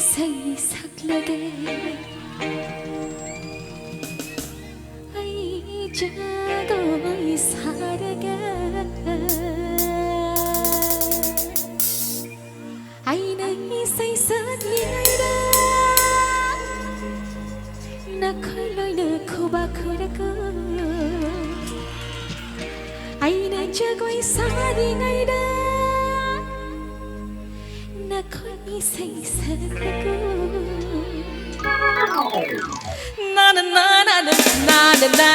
say sắc lage ai jagoi sarga ai nay say sắc lira na khơi lối na khoba khoraka ai na jagoi sari ngay da na khơi say sắc lage na na na na na na na na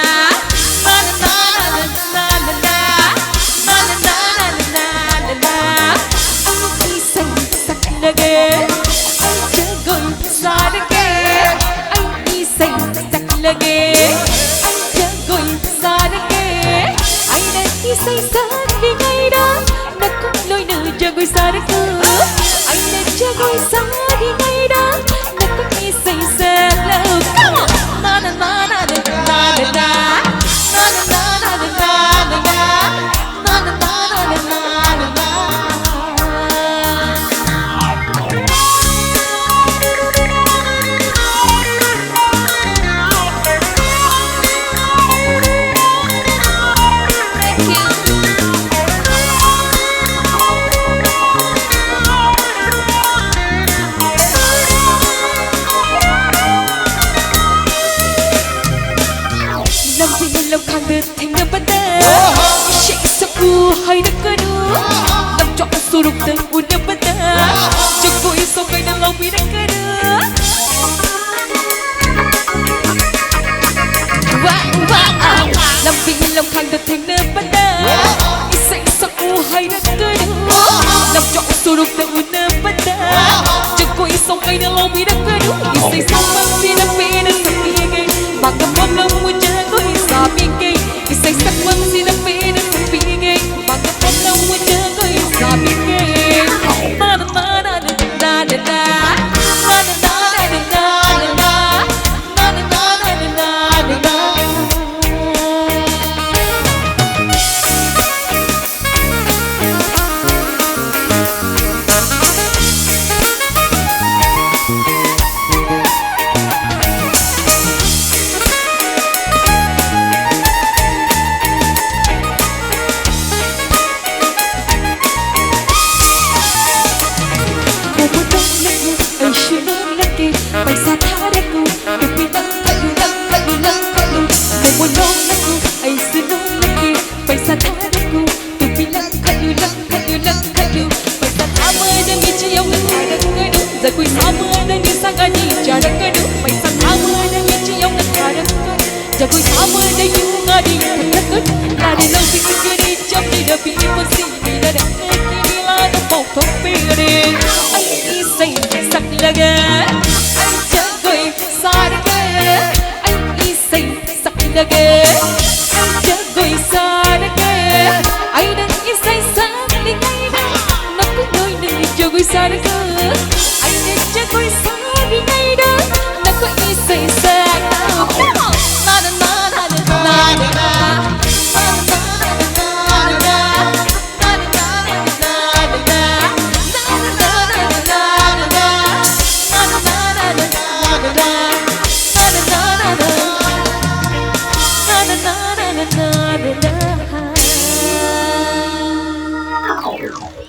say sát vì ngày đó đã có lối nữ jagoi sarga anh đã jagoi sát vì ngày đó đã có nghĩ say sát lâu na na na na na na na na na na na na na lòng thang được thành năm bắt đầu chạy sắc cu hay đất cơ đu làm chọn số đục từ buồn năm bắt đầu chẳng vui sau cây đang lòng bị đất cơ đu làm vì lòng thang được thành năm bắt đầu chạy sắc cu hay đất cơ đu làm chọn số đục từ buồn năm bắt đầu chẳng vui sau cây đang lòng bị đất cơ đu đi say sóng mang đi năm bị đất sập đi ngay mà cầm bom lòng muốn chơi sabi isay sakman sinapinan sa pingay bakit pa nang wala ko'y sabi kay na na na na na na na na na na na पैसा थारेको तुपिlang kalu Memulong aku ay sinong lagi पैसा थारेको tupilang kalu पैसा थामा dan giciyong nagkarang kadu Zagoy sama dan disangka di jarang kadu पैसा थामा dan giciyong nagkarang kadu Zagoy sama dan yung adi takakad Lari lang pikiri jam di dapi ipasini na nakakini lana poktok pirin Ay isay saklagan anh jagoi sarga ai đang isay sang li ngay đó nó có đôi nữ jagoi sarga anh đang jagoi sang li ngay đó nó có isay sang